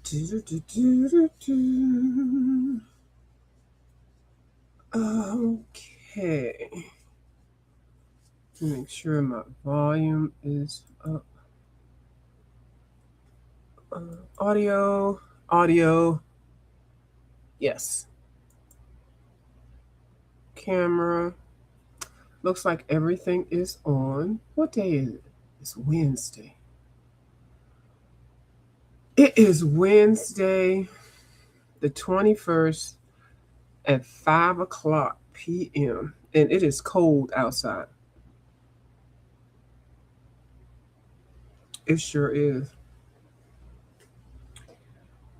Do-do-do-do-do-do. Okay. Make sure my volume is up. Audio, audio. Yes. Camera. Looks like everything is on. What day is it? It's Wednesday. It is Wednesday, the 21st at 5 o'clock p.m. And it is cold outside. It sure is.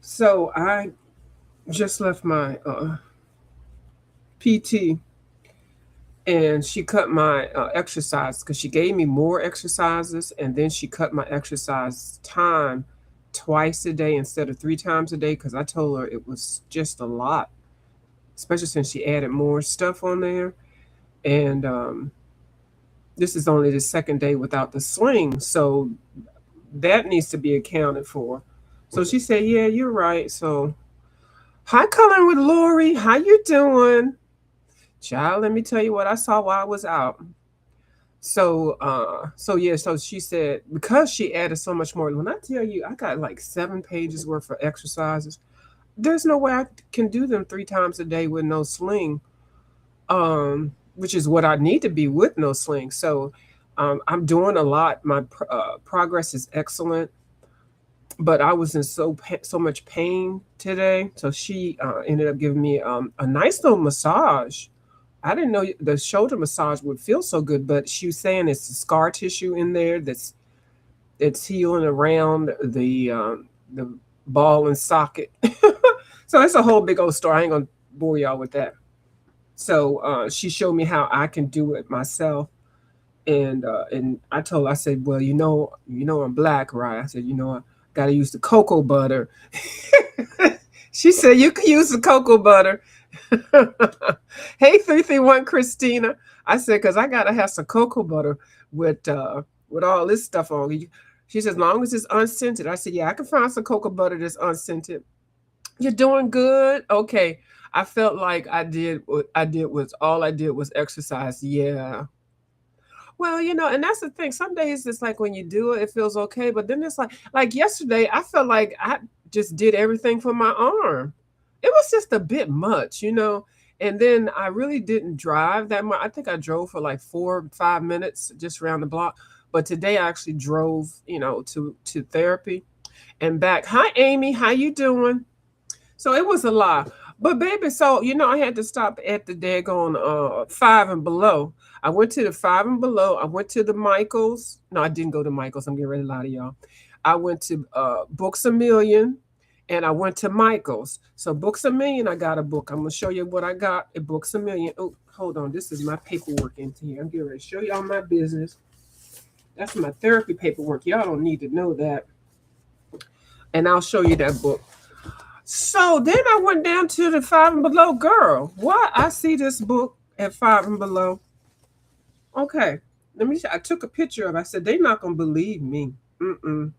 So I just left my PT, and she cut my exercise because she gave me more exercises, and then she cut my exercise time twice a day instead of 3 times a day because I told her it was just a lot, especially since she added more stuff on there. And this is only the second day without the sling, so that needs to be accounted for. So she said, "Yeah, you're right." So, hi, Colin with Lori. How you doing, child? Let me tell you what I saw while I was out. So yeah, so she said because she added so much more. When I tell you, I got like 7 pages worth of exercises. There's no way I can do them 3 times a day with no sling. Which is what I need to be with no sling. So I'm doing a lot. My progress is excellent, but I was in so much pain today. So she ended up giving me a nice little massage. I didn't know the shoulder massage would feel so good, but she was saying it's the scar tissue in there that's healing around the ball and socket. So it's a whole big old story. I ain't gonna bore y'all with that. So she showed me how I can do it myself, and I told her, I said, well, I'm black, right? I said, I got to use the cocoa butter. She said, you can use the cocoa butter. Hey, 331 Christina. I said, because I got to have some cocoa butter with all this stuff on. She says, as long as it's unscented. I said, yeah, I can find some cocoa butter that's unscented. You're doing good. Okay. I felt like I did what I did was all I did was exercise. Yeah. Well, and that's the thing. Some days it's like when you do it, it feels okay. But then it's like yesterday, I felt like I just did everything for my arm. It was just a bit much. And then I really didn't drive that much. I think I drove for like 4 or 5 minutes just around the block. But today I actually drove, to therapy and back. Hi, Amy. How you doing? So it was a lot. But baby, so I had to stop at the daggone Five and Below. I went to the Five and Below. I went to the Michaels. No, I didn't go to Michaels. I'm getting ready to lie to y'all. I went to Books a Million, and I went to Michaels. So Books a Million, I got a book. I'm gonna show you what I got at Books a Million. Oh, hold on. This is my paperwork into here. I'm getting ready to show y'all my business. That's my therapy paperwork. Y'all don't need to know that. And I'll show you that book. So then I went down to the Five and Below. Girl, why I see this book at Five and Below? Okay, let me. I took a picture of it. I said, they're not going to believe me. Mm-mm.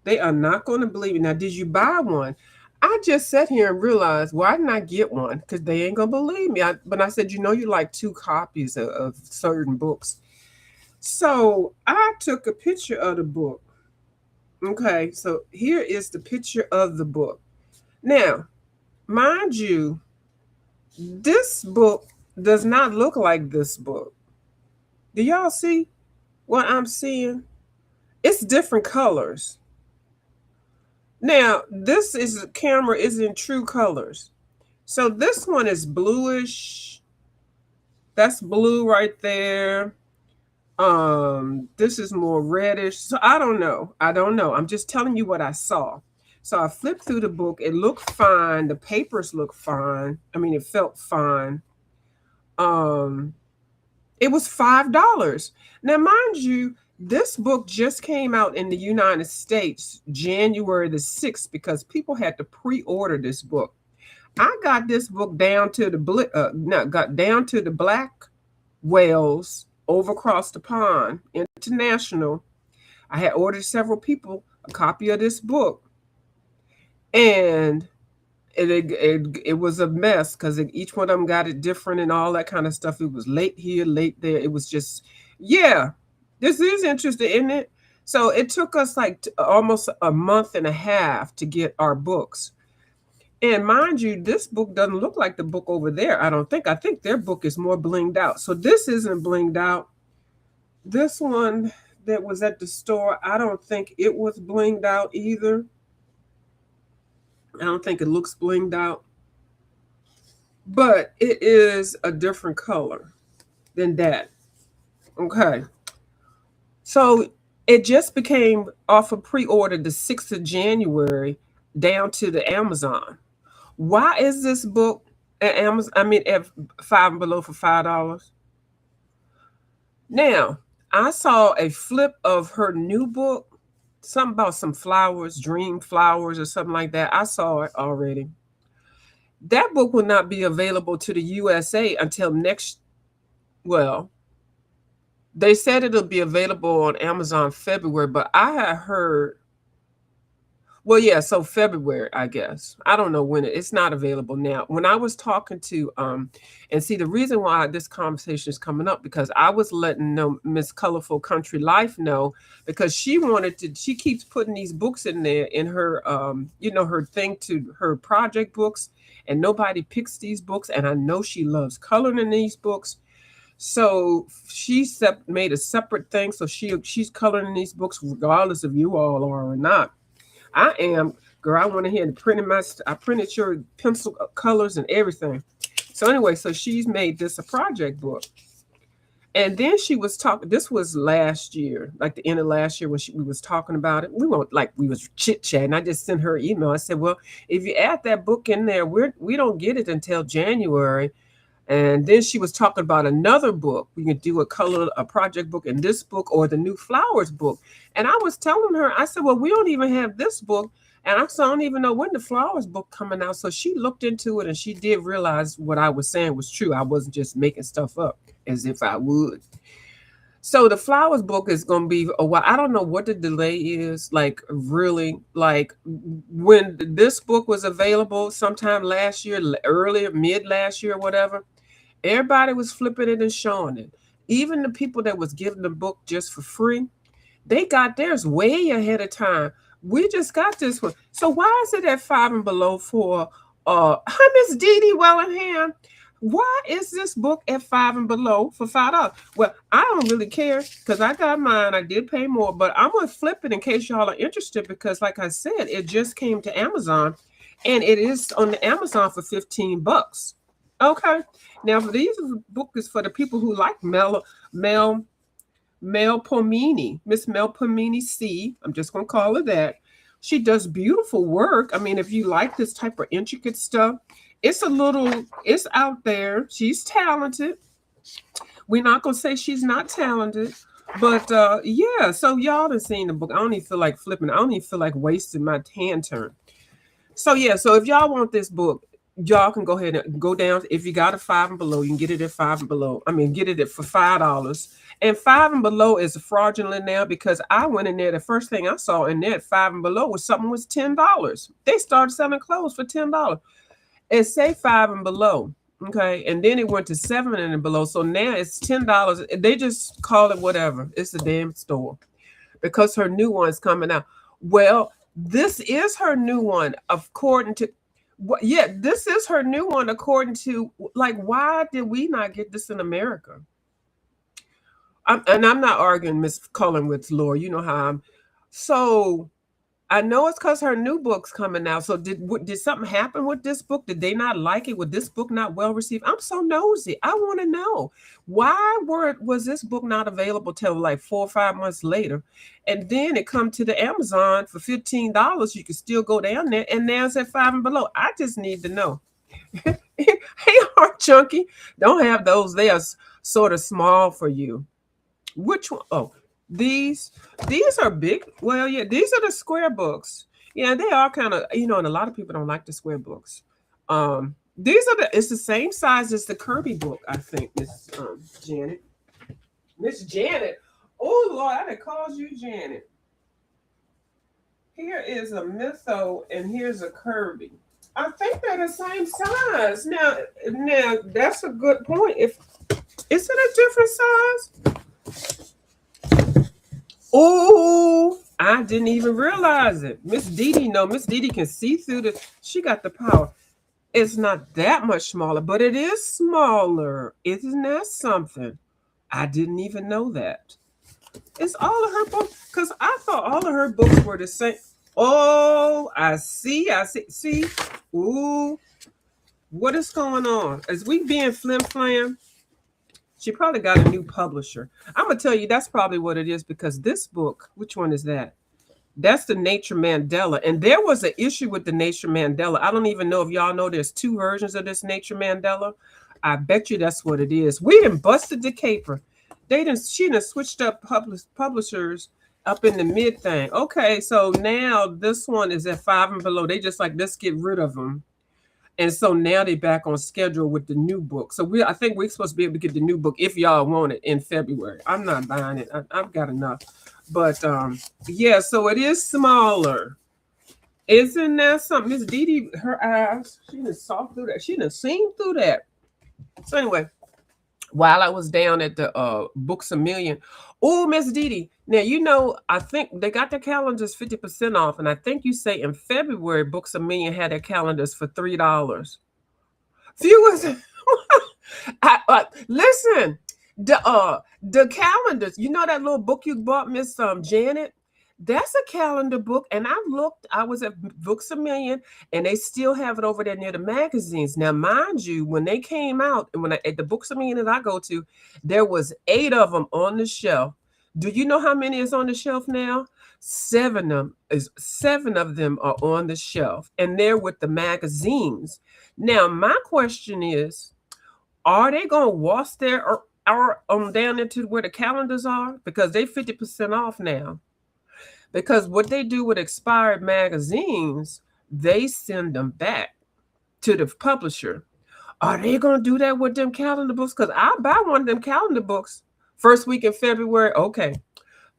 They are not going to believe me. Now, did you buy one? I just sat here and realized, why didn't I get one? Because they ain't going to believe me. But I said, you like 2 copies of certain books. So I took a picture of the book. Okay, so here is the picture of the book. Now, mind you, this book does not look like this book. Do y'all see what I'm seeing? It's different colors. Now, camera is in true colors. So this one is bluish. That's blue right there. This is more reddish. So I don't know. I'm just telling you what I saw. So I flipped through the book. It looked fine. The papers looked fine. I mean, it felt fine. It was $5. Now, mind you, this book just came out in the United States January the 6th because people had to pre-order this book. I got this book down to the Black Whales over across the pond, International. I had ordered several people a copy of this book. And it was a mess because each one of them got it different and all that kind of stuff. It was late here, late there. It was just, yeah, this is interesting, isn't it? So it took us like almost a month and a half to get our books. And mind you, this book doesn't look like the book over there. I don't think. I think their book is more blinged out. So this isn't blinged out. This one that was at the store, I don't think it was blinged out either. I don't think it looks blinged out, but it is a different color than that. Okay. So it just became off of pre-order the 6th of January down to the Amazon. Why is this book at Amazon? I mean, at Five and Below for $5. Now, I saw a flip of her new book, something about some flowers, dream flowers, or something like that. I saw it already. That book will not be available to the USA until next, well, they said it'll be available on Amazon February, but I had heard, well, yeah, so February, I guess. I don't know when it's not available now. When I was talking to and see the reason why this conversation is coming up because I was letting know Miss Colorful Country Life know because she keeps putting these books in there in her her thing to her project books, and nobody picks these books, and I know she loves coloring in these books. So she made a separate thing. So she's coloring these books regardless if you all are or not. I am, girl. I went ahead and I printed your pencil colors and everything. So anyway, so she's made this a project book. And then she was talking. This was last year, like the end of last year when we was talking about it. We was chit chatting. I just sent her an email. I said, well, if you add that book in there, we don't get it until January. And then she was talking about another book. We could do a project book in this book or the new flowers book. And I was telling her, I said, well, we don't even have this book. And I said, I don't even know when the flowers book coming out. So she looked into it and she did realize what I was saying was true. I wasn't just making stuff up as if I would. So the flowers book is going to be a while. I don't know what the delay is. Like really, like when this book was available sometime last year, earlier, mid last year, or whatever. Everybody was flipping it and showing it. Even the people that was giving the book just for free, they got theirs way ahead of time. We just got this one. So why is it at Five and Below for hi Miss Dee Dee Wellingham? Why is this book at Five and Below for $5? Well, I don't really care because I got mine. I did pay more, but I'm gonna flip it in case y'all are interested because, like I said, it just came to Amazon, and it is on the Amazon for $15. Okay. Now, for these book is for the people who like Mel Pomini, Miss Mel Pomini C. I'm just gonna call her that. She does beautiful work. I mean, if you like this type of intricate stuff, it's out there. She's talented. We're not gonna say she's not talented, but yeah. So y'all done seen the book. I don't even feel like flipping. I don't even feel like wasting my hand turn. So yeah. So if y'all want this book, y'all can go ahead and go down. If you got a Five and Below, you can get it at Five and Below. I mean, get it for $5. And Five and Below is fraudulent now because I went in there. The first thing I saw in there at Five and Below was something was $10. They started selling clothes for $10. It say Five and Below, okay, and then it went to Seven and Below. So now it's $10. They just call it whatever. It's a damn store because her new one's coming out. Well, this is her new one according to yeah, this is her new one according to, like, why did we not get this in America? And I'm not arguing Miss Cullen with Laura. You know how I'm. So I know it's because her new book's coming out. So did something happen with this book? Did they not like it? Was this book not well received? I'm so nosy. I want to know why was this book not available till like 4 or 5 months later, and then it come to the Amazon for $15. You can still go down there, and now it's at Five and Below. I just need to know. Hey, Heart Chunky, don't have those. They are sort of small for you. Which one? Oh, these are big. Well, yeah, these are the square books. Yeah, they are kind of, and a lot of people don't like the square books. It's the same size as the Kirby book, I think, Miss Janet. Miss Janet. Oh Lord, I done called you Janet. Here is a Mytho and here's a Kirby. I think they're the same size. Now that's a good point. If is it a different size? Oh, I didn't even realize it. Miss Didi, no, Miss Didi can see through the. She got the power. It's not that much smaller, but it is smaller. Isn't that something? I didn't even know that. It's all of her books because I thought all of her books were the same. Oh, I see. I see. See, ooh, what is going on? Is we being flim flam? She probably got a new publisher. I'm gonna tell you that's probably what it is because this book, which one is that? That's the Nature Mandela. And there was an issue with the Nature Mandela. I don't even know if y'all know there's two versions of this Nature Mandela. I bet you that's what it is. We done busted the caper. She done switched up publishers up in the mid thing. Okay, so now this one is at 5 and below. They just like, let's get rid of them. And so now they're back on schedule with the new book. So I think we're supposed to be able to get the new book if y'all want it in February. I'm not buying it. I've got enough. But yeah, so it is smaller. Isn't that something? Miss Didi, her eyes, she done saw through that. She done seen through that. So anyway, while I was down at the Books a Million, oh, Miss Didi, now you know, I think they got their calendars 50% off, and I think you say in February, Books a Million had their calendars for $3. Viewers, listen, the calendars. You know that little book you bought, Miss Janet. That's a calendar book, and I looked. I was at Books a Million, and they still have it over there near the magazines. Now, mind you, when they came out, and at the Books a Million that I go to, there was 8 of them on the shelf. Do you know how many is on the shelf now? 7 of them are on the shelf, and they're with the magazines. Now, my question is, are they gonna wash their or down into where the calendars are because they 50% off now? Because what they do with expired magazines, they send them back to the publisher. Are they gonna do that with them calendar books? Because I buy one of them calendar books first week in February. Okay,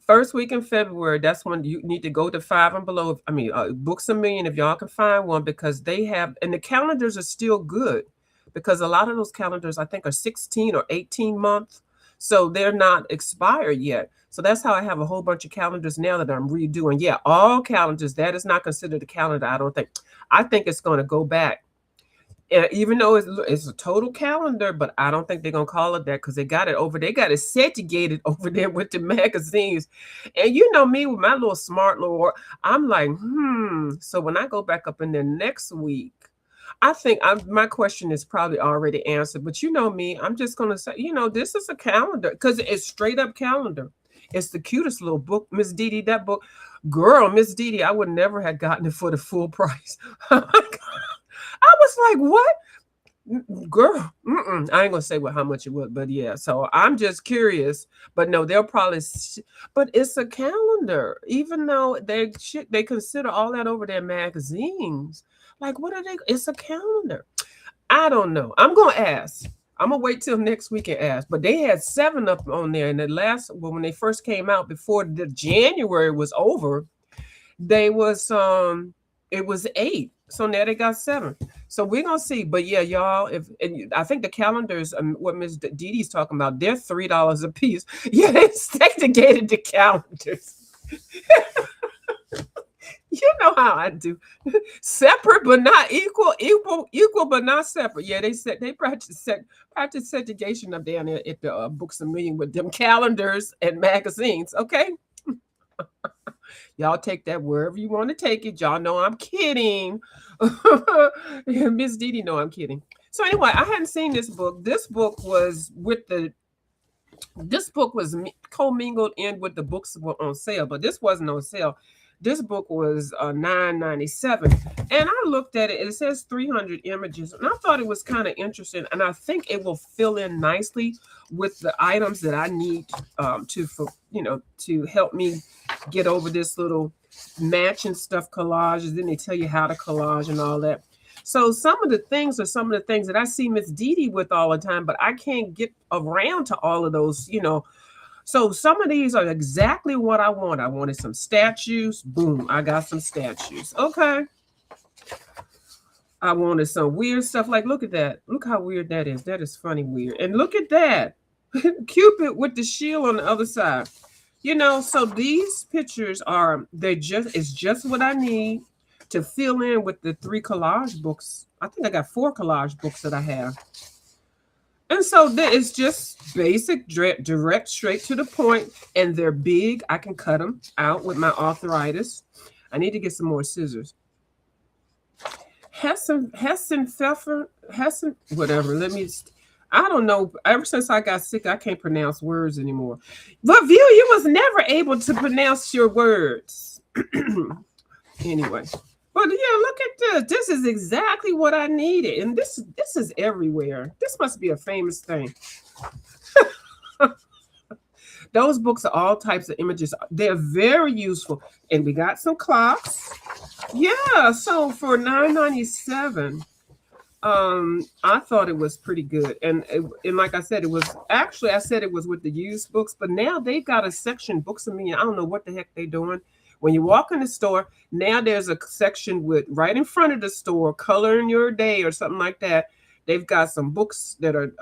first week in February, that's when you need to go to 5 and below. I mean, Books a Million, if y'all can find one, because they have, and the calendars are still good because a lot of those calendars, I think, are 16 or 18 months. So they're not expired yet. So that's how I have a whole bunch of calendars now that I'm redoing. Yeah, all calendars. That is not considered a calendar, I don't think. I think it's going to go back. Even though it's a total calendar, but I don't think they're gonna call it that because they got it segregated over there with the magazines. And you know me with my little smart little, I'm like, So when I go back up in there next week, I think my question is probably already answered. But you know me, I'm just gonna say, this is a calendar because it's straight up calendar. It's the cutest little book, Miss Didi. That book, girl, Miss Didi, I would never have gotten it for the full price. I was like, what? Girl, I ain't gonna say how much it was, but yeah. So I'm just curious. But no, they'll probably. But it's a calendar, even though they consider all that over their magazines. Like, what are they? It's a calendar. I don't know. I'm gonna ask. I'm gonna wait till next week and ask. But they had 7 up on there, and when they first came out before the January was over, they was it was 8. So now they got 7. So we're gonna see. But yeah, y'all, I think the calendars, what Miss Didi's talking about, they're $3 a piece. Yeah, they segregated the calendars. You know how I do. Separate but not equal, equal but not separate. Yeah, they practice segregation up down there at the Books a Million with them calendars and magazines. Okay. Y'all take that wherever you want to take it. Y'all know I'm kidding. Miss Didi know I'm kidding. So anyway, I hadn't seen this book. This book was commingled in with the books that were on sale, but this wasn't on sale. This book was $9.97, and I looked at it. It says 300 images, and I thought it was kind of interesting, and I think it will fill in nicely with the items that I need to help me get over this little matching stuff collages. Then they tell you how to collage and all that. So some of the things that I see Miss Didi with all the time, but I can't get around to all of those, So some of these are exactly what I want. I wanted some statues. Boom, I got some statues. Okay. I wanted some weird stuff. Like, look at that. Look how weird that is. That is funny weird. And look at that. Cupid with the shield on the other side. So these pictures it's just what I need to fill in with the 3 collage books. I think I got 4 collage books that I have. And so it's just basic, direct, straight to the point, and they're big. I can cut them out with my arthritis. I need to get some more scissors. Hessen, whatever. I don't know. Ever since I got sick, I can't pronounce words anymore. But View, you was never able to pronounce your words. Anyway. But yeah, look at this. This is exactly what I needed. And this is everywhere. This must be a famous thing. Those books are all types of images. They're very useful. And we got some clocks. Yeah, so for $9.97, I thought it was pretty good. And like I said, I said it was with the used books, but now they've got a section, books a million. I don't know what the heck they're doing. When you walk in the store, now there's a section with right in front of the store, Color in Your Day or something like that. They've got some books that are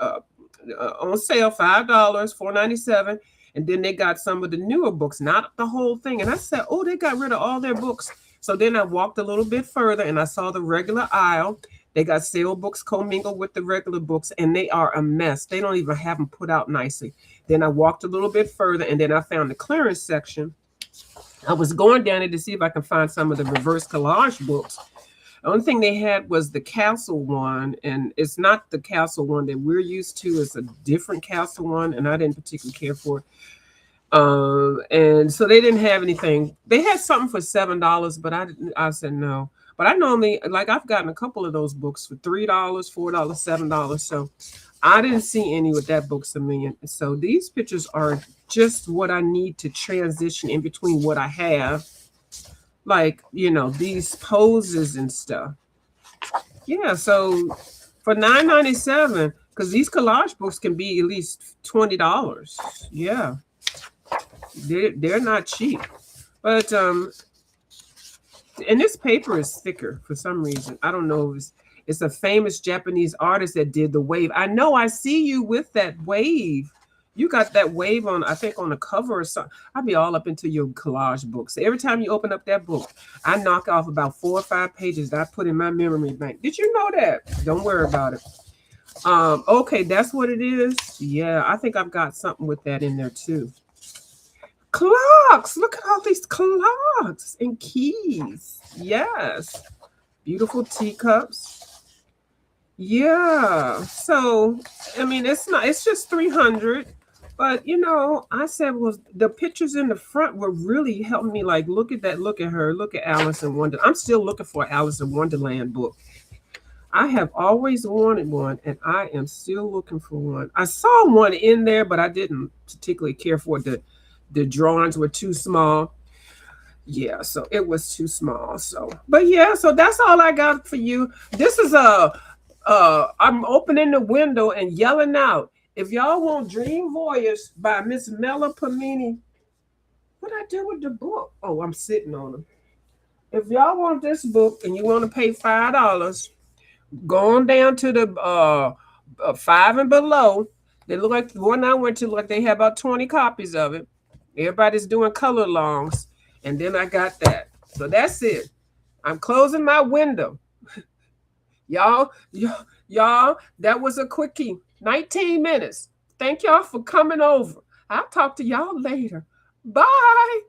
on sale, $5, $4.97. And then they got some of the newer books, not the whole thing. And I said, oh, they got rid of all their books. So then I walked a little bit further and I saw the regular aisle. They got sale books commingled with the regular books, and they are a mess. They don't even have them put out nicely. Then I walked a little bit further, and then I found the clearance section. I was going down there to see if I can find some of the reverse collage books. The only thing they had was the Castle one, and it's not the Castle one that we're used to. It's a different Castle one, and I didn't particularly care for it. And so they didn't have anything. They had something for $7, but I said no. But I normally, like, I've gotten a couple of those books for $3, $4, $7. So I didn't see any with that Books a Million. So these pictures are just what I need to transition in between what I have. Like, these poses and stuff. Yeah, so for $9.97, because these collage books can be at least $20. Yeah. They're not cheap. But and this paper is thicker for some reason. I don't know if it's a famous Japanese artist that did the wave. I know I see you with that wave. You got that wave on, I think, on the cover or something. I'll be all up into your collage books. So every time you open up that book, I knock off about 4 or 5 pages that I put in my memory bank. Did you know that? Don't worry about it. Okay, that's what it is. Yeah, I think I've got something with that in there too. Clocks. Look at all these clocks and keys. Yes. Beautiful teacups. Yeah. So, I mean, it's just 300. But, I said, well, the pictures in the front were really helping me. Like, look at that. Look at her. Look at Alice in Wonderland. I'm still looking for an Alice in Wonderland book. I have always wanted one, and I am still looking for one. I saw one in there, but I didn't particularly care for it. The drawings were too small. Yeah, so it was too small. So, but yeah, so that's all I got for you. This is I'm opening the window and yelling out. If y'all want Dream Voyage by Miss Mela Pamini, what I do with the book? Oh, I'm sitting on them. If y'all want this book and you want to pay $5, go on down to the 5 and below. They look like the one I went to, like they have about 20 copies of it. Everybody's doing color longs. And then I got that. So that's it. I'm closing my window. Y'all, that was a quickie. 19 minutes. Thank y'all for coming over. I'll talk to y'all later. Bye.